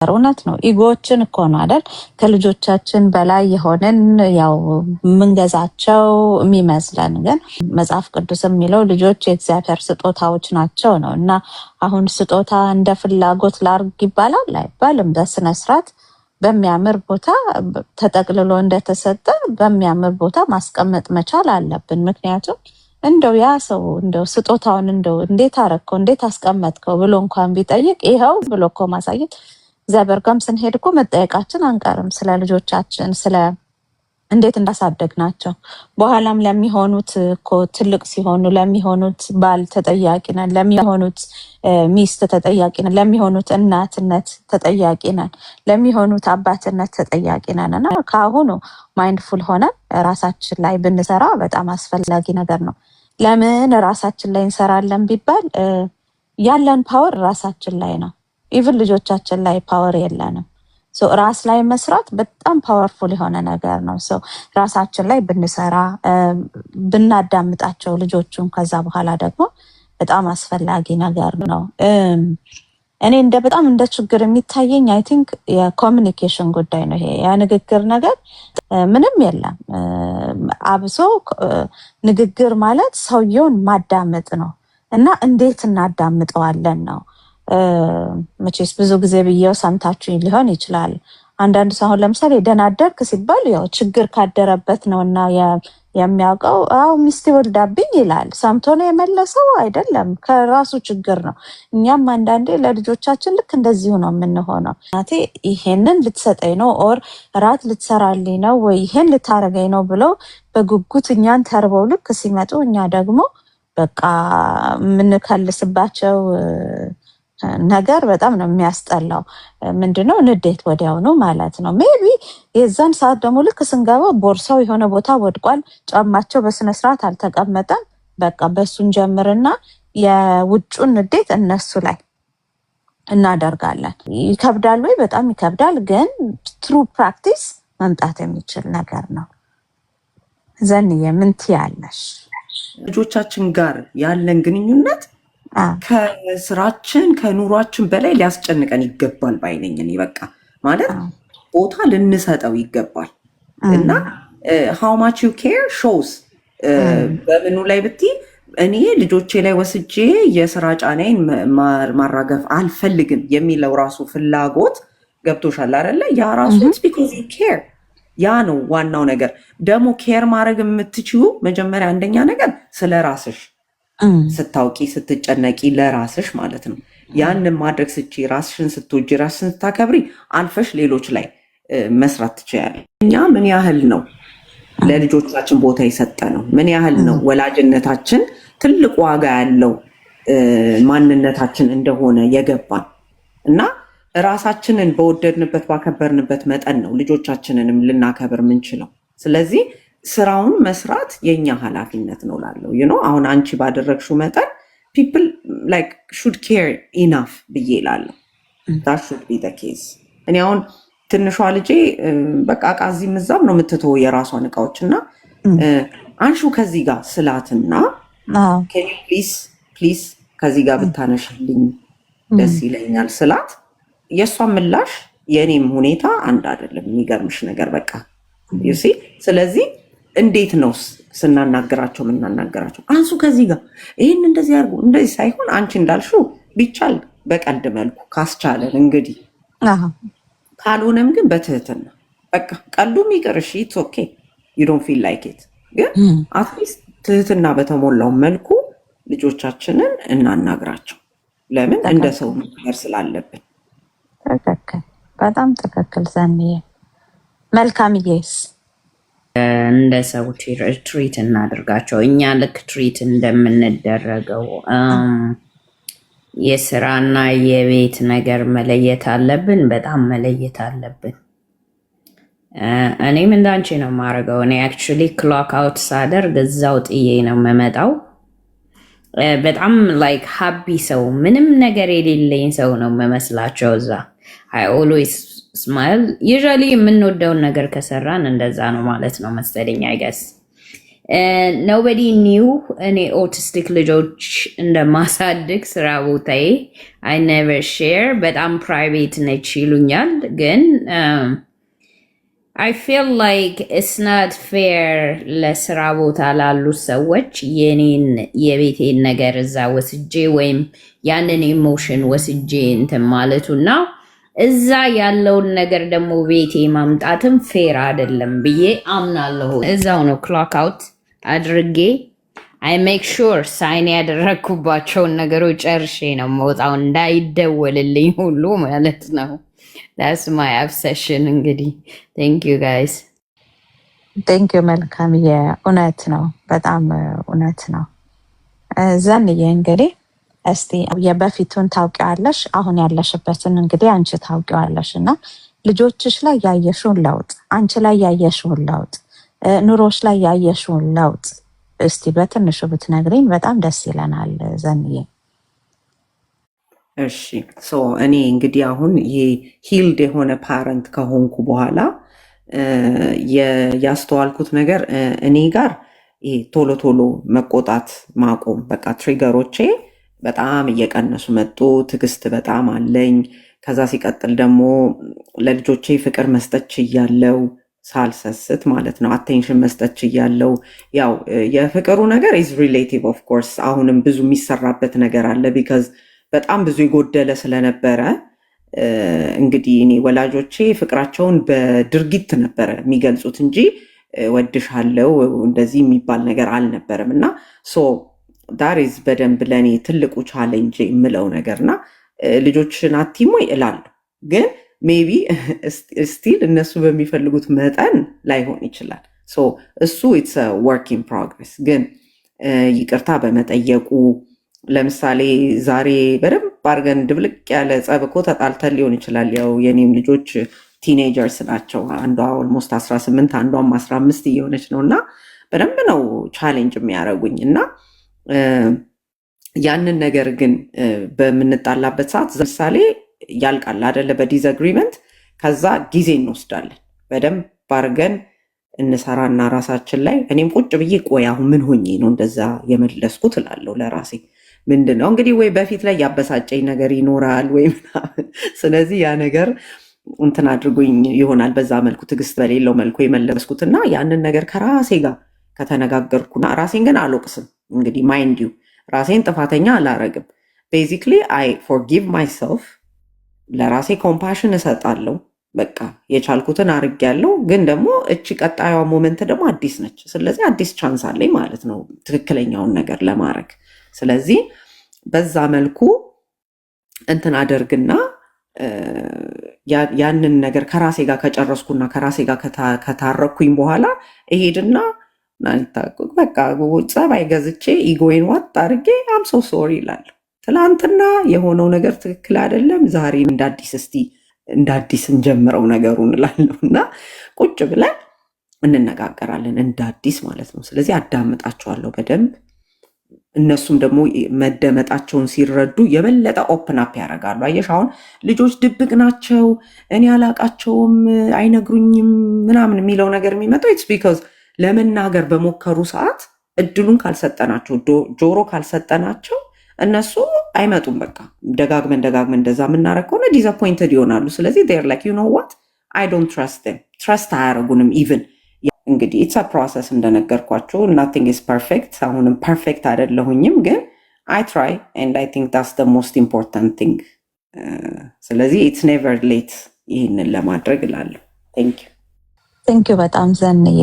እውነት ነው። ኢጎችን እኮ ነው አይደል ከልጆቻችን በላይ የሆነን ያው የምንገዛቸው የሚመስለን፣ ግን መጽሐፍ ቅዱስ የሚለው ልጆች የእግዚአብሔር ስጦታዎች ናቸው ነው። እና አሁን ስጦታ እንደ ፍላጎት ላርግ ይባላል አይባልም። በስነ ስርዓት በሚያምር ቦታ ተጠቅልሎ እንደተሰጠ በሚያምር ቦታ ማስቀመጥ መቻል አለብን። ምክንያቱም እንደው ያ ሰው እንደው ስጦታውን እንደው እንዴት አረከው እንዴት አስቀመጥከው ብሎ እንኳን ቢጠይቅ ይኸው ብሎ እኮ ማሳየት እግዚአብሔር ጋርም ስንሄድ እኮ መጠየቃችን አንቀርም። ስለ ልጆቻችን ስለ እንዴት እንዳሳደግናቸው በኋላም ለሚሆኑት እኮ ትልቅ ሲሆኑ ለሚሆኑት ባል ተጠያቂ ነን፣ ለሚሆኑት ሚስት ተጠያቂ ነን፣ ለሚሆኑት እናትነት ተጠያቂ ነን፣ ለሚሆኑት አባትነት ተጠያቂ ነን። እና ከአሁኑ ማይንድፉል ሆነን ራሳችን ላይ ብንሰራ በጣም አስፈላጊ ነገር ነው። ለምን ራሳችን ላይ እንሰራለን ቢባል ያለን ፓወር ራሳችን ላይ ነው። ኢቭን ልጆቻችን ላይ ፓወር የለንም። ራስ ላይ መስራት በጣም ፓወርፉል የሆነ ነገር ነው። ራሳችን ላይ ብንሰራ ብናዳምጣቸው ልጆቹን ከዛ በኋላ ደግሞ በጣም አስፈላጊ ነገር ነው። እኔ በጣም እንደ ችግር የሚታየኝ አይ ቲንክ የኮሚኒኬሽን ጉዳይ ነው። ይሄ የንግግር ነገር ምንም የለም። አብሶ ንግግር ማለት ሰውየውን ማዳመጥ ነው እና እንዴት እናዳምጠዋለን ነው። መቼስ ብዙ ጊዜ ብዬው ሰምታችሁ ሊሆን ይችላል። አንዳንድ ሰው አሁን ለምሳሌ ደህና አደርክ ሲባል ያው ችግር ካደረበት ነው እና የሚያውቀው ሚስቴ ወልዳብኝ ይላል። ሰምቶ ነው የመለሰው አይደለም፣ ከራሱ ችግር ነው። እኛም አንዳንዴ ለልጆቻችን ልክ እንደዚሁ ነው የምንሆነው። እናቴ ይሄንን ልትሰጠኝ ነው ኦር ራት ልትሰራልኝ ነው ወይ ይሄን ልታረገኝ ነው ብለው በጉጉት እኛን ተርበው ልክ ሲመጡ እኛ ደግሞ በቃ የምንከልስባቸው ነገር በጣም ነው የሚያስጠላው። ምንድነው ንዴት ወዲያውኑ ማለት ነው። ሜቢ የዛን ሰዓት ደግሞ ልክ ስንገባ ቦርሳው የሆነ ቦታ ወድቋል፣ ጫማቸው በስነስርዓት አልተቀመጠም። በቃ በሱን ጀምርና የውጩን ንዴት እነሱ ላይ እናደርጋለን። ይከብዳል ወይ? በጣም ይከብዳል። ግን ትሩ ፕራክቲስ መምጣት የሚችል ነገር ነው። ዘንዬ ምን ትያለሽ? ልጆቻችን ጋር ያለን ግንኙነት ከስራችን ከኑሯችን በላይ ሊያስጨንቀን ይገባል ባይነኝ። እኔ በቃ ማለት ቦታ ልንሰጠው ይገባል እና how much you care shows በምኑ ላይ ብቲ እኔ ልጆቼ ላይ ወስጄ የስራ ጫናዬን ማራገፍ አልፈልግም የሚለው ራሱ ፍላጎት ገብቶሻል አይደለ? ያ ራሱ because you care። ያ ነው ዋናው ነገር። ደግሞ ኬር ማድረግ የምትችዩ መጀመሪያ አንደኛ ነገር ስለ ራስሽ ስታውቂ ስትጨነቂ ለራስሽ ማለት ነው። ያንን ማድረግ ስቺ ራስሽን ስትወጂ ራስሽን ስታከብሪ አልፈሽ ሌሎች ላይ መስራት ትችያለሽ። እኛ ምን ያህል ነው ለልጆቻችን ቦታ የሰጠ ነው? ምን ያህል ነው ወላጅነታችን ትልቅ ዋጋ ያለው ማንነታችን እንደሆነ የገባን እና ራሳችንን በወደድንበት ባከበርንበት መጠን ነው ልጆቻችንንም ልናከብር ምንችለው። ስለዚህ ስራውን መስራት የኛ ኃላፊነት ነው ላለው አሁን አንቺ ባደረግሽው መጠን people like should care enough ብዬ ላለው that should be the case። እኔ አሁን ትንሿ ልጄ በቃ እዚህም እዛም ነው የምትተው የራሷን እቃዎች እና አንሹ ከዚህ ጋር ስላትና can you please ከዚህ ጋር ብታነሽልኝ ደስ ይለኛል ስላት የእሷን ምላሽ የእኔም ሁኔታ አንድ አይደለም። የሚገርምሽ ነገር በቃ you see። ስለዚህ እንዴት ነው ስናናገራቸው የምናናገራቸው? አንሱ ከዚህ ጋር ይህን እንደዚህ አድርጉ እንደዚህ ሳይሆን አንቺ እንዳልሽው ቢቻል በቀልድ መልኩ ካስቻለን እንግዲህ፣ ካልሆነም ግን በትህትና በቃ ቀልዱም ይቅር እሺ ኢትስ ኦኬ ዩ ዶንት ፊል ላይክ ኢት፣ ግን አትሊስት ትህትና በተሞላው መልኩ ልጆቻችንን እናናግራቸው። ለምን እንደ ሰው ነገር ስላለብን። ትክክል፣ በጣም ትክክል ዘንዬ። መልካምዬስ? እንደ ሰው ትሪት እናድርጋቸው። እኛ ልክ ትሪት እንደምንደረገው የስራና የቤት ነገር መለየት አለብን። በጣም መለየት አለብን። እኔም እንዳንቺ ነው የማደርገው። እኔ አክቹዋሊ ክሎክ አውት ሳደርግ እዛው ጥዬ ነው የምመጣው። በጣም ላይክ ሀቢ ሰው ምንም ነገር የሌለኝ ሰው ነው የምመስላቸው እዛ። አይ ኦልዌይስ ስማይል። ዩዥዋሊ የምንወደውን ነገር ከሰራን እንደዛ ነው ማለት ነው መሰለኝ አይገስ። ኖበዲ ኒው እኔ ኦቲስቲክ ልጆች እንደማሳድግ ስራ ቦታዬ አይ ኔቨር ሼር በጣም ፕራይቬት ነች ይሉኛል። ግን አይ ፊል ላይክ ኢትስ ናት ፌር ለስራ ቦታ ላሉ ሰዎች የኔን የቤቴን ነገር እዛ ወስጄ ወይም ያንን ኢሞሽን ወስጄ እንትን ማለቱና እዛ ያለውን ነገር ደግሞ ቤቴ ማምጣትም ፌር አይደለም ብዬ አምናለሁ። እዛው ነው ክሎክ አውት አድርጌ አይ ሜክ ሹር ሳይን ያደረግኩባቸውን ነገሮች ጨርሼ ነው መውጣው እንዳይደወልልኝ ሁሉ ማለት ነው። ዳትስ ማይ ኦብሰሽን። እንግዲህ ቴንክ ዩ ጋይስ። ቴንክ ዩ መልካም። የእውነት ነው፣ በጣም እውነት ነው። ዘንዬ እንግዲህ እስቲ የበፊቱን ታውቂዋለሽ፣ አሁን ያለሽበትን እንግዲህ አንቺ ታውቂዋለሽ እና ልጆችሽ ላይ ያየሽውን ለውጥ፣ አንቺ ላይ ያየሽውን ለውጥ፣ ኑሮሽ ላይ ያየሽውን ለውጥ እስቲ በትንሹ ብትነግሪኝ በጣም ደስ ይለናል ዘንዬ። እሺ እኔ እንግዲህ አሁን ይሄ ሂልድ የሆነ ፓረንት ከሆንኩ በኋላ ያስተዋልኩት ነገር እኔ ጋር ይሄ ቶሎ ቶሎ መቆጣት ማቆም፣ በቃ ትሪገሮቼ በጣም እየቀነሱ መጡ። ትዕግስት በጣም አለኝ። ከዛ ሲቀጥል ደግሞ ለልጆቼ ፍቅር መስጠት ችያለው፣ ሳልሰስት ማለት ነው። አቴንሽን መስጠት ችያለው። ያው የፍቅሩ ነገር ኢዝ ሪሌቲቭ ኦፍ ኮርስ፣ አሁንም ብዙ የሚሰራበት ነገር አለ። ቢካዝ በጣም ብዙ የጎደለ ስለነበረ እንግዲህ እኔ ወላጆቼ ፍቅራቸውን በድርጊት ነበረ የሚገልጹት እንጂ ወድሻለው እንደዚህ የሚባል ነገር አልነበረም እና ዳሪዝ በደንብ ለእኔ ትልቁ ቻሌንጅ የምለው ነገርና ልጆችን አቲሞይ እላለሁ፣ ግን ሜቢ ስቲል እነሱ በሚፈልጉት መጠን ላይሆን ይችላል። እሱ ኢትስ ወርክ ኢን ፕሮግረስ። ግን ይቅርታ በመጠየቁ ለምሳሌ ዛሬ በደንብ አድርገን ድብልቅ ያለ ጸብ እኮ ተጣልተን ሊሆን ይችላል። ያው የኔም ልጆች ቲኔጀርስ ናቸው። አንዷ ኦልሞስት 18 አንዷም 15 እየሆነች ነው እና በደንብ ነው ቻሌንጅ የሚያደርጉኝ እና ያንን ነገር ግን በምንጣላበት ሰዓት ለምሳሌ ያልቃል አደለ በዲስአግሪመንት፣ ከዛ ጊዜ እንወስዳለን በደንብ አድርገን እንሰራና ራሳችን ላይ እኔም ቁጭ ብዬ ቆይ አሁን ምን ሆኜ ነው እንደዛ የመለስኩት እላለሁ ለራሴ። ምንድን ነው እንግዲህ ወይ በፊት ላይ ያበሳጨኝ ነገር ይኖራል ወይ ምናምን፣ ስለዚህ ያ ነገር እንትን አድርጎኝ ይሆናል በዛ መልኩ ትዕግስት በሌለው መልኩ የመለስኩትና ያንን ነገር ከራሴ ጋር ከተነጋገርኩና ራሴን ግን አልወቅስም። እንግዲህ ማይንድ ዩ ራሴን ጥፋተኛ አላረግም። ቤዚክሊ አይ ፎርጊቭ ማይሰልፍ፣ ለራሴ ኮምፓሽን እሰጣለሁ። በቃ የቻልኩትን አድርጌያለሁ። ግን ደግሞ እቺ ቀጣዩዋ ሞመንት ደግሞ አዲስ ነች። ስለዚህ አዲስ ቻንስ አለኝ ማለት ነው ትክክለኛውን ነገር ለማድረግ። ስለዚህ በዛ መልኩ እንትን አደርግና ያንን ነገር ከራሴ ጋር ከጨረስኩና ከራሴ ጋር ከታረኩኝ በኋላ እሄድና በቃ ጸባይ ገዝቼ ኢጎይን ዋጥ አድርጌ አምሶ ሶሪ ይላለሁ። ትላንትና የሆነው ነገር ትክክል አይደለም፣ ዛሬ እንደ አዲስ እንጀምረው ነገሩን እላለሁ እና ቁጭ ብለን እንነጋገራለን እንደ አዲስ ማለት ነው። ስለዚህ አዳምጣቸዋለሁ በደንብ። እነሱም ደግሞ መደመጣቸውን ሲረዱ የበለጠ ኦፕን አፕ ያደርጋሉ። አየሽ አሁን ልጆች ድብቅ ናቸው፣ እኔ አላቃቸውም፣ አይነግሩኝም ምናምን የሚለው ነገር የሚመጣው ኢትስ ቢኮዝ ለመናገር በሞከሩ ሰዓት እድሉን ካልሰጠናቸው፣ ጆሮ ካልሰጠናቸው እነሱ አይመጡም። በቃ ደጋግመን እንደዛ የምናደርግ ከሆነ ዲስአፖይንትድ ይሆናሉ። ስለዚህ ዴር ላይክ ዩ ኖ ዋት አይ ዶንት ትረስት ዴም፣ ትረስት አያደርጉንም ኢቭን። እንግዲህ ኢትስ አ ፕሮሰስ እንደነገርኳቸው፣ ናቲንግ ኢዝ ፐርፌክት። አሁንም ፐርፌክት አይደለሁኝም፣ ግን አይ ትራይ ኤንድ አይ ቲንክ ዳትስ ዘ ሞስት ኢምፖርታንት ቲንግ። ስለዚህ ኢትስ ኔቨር ሌት ይህንን ለማድረግ እላለሁ። ቴንክ ዩ በጣም ዘንዬ።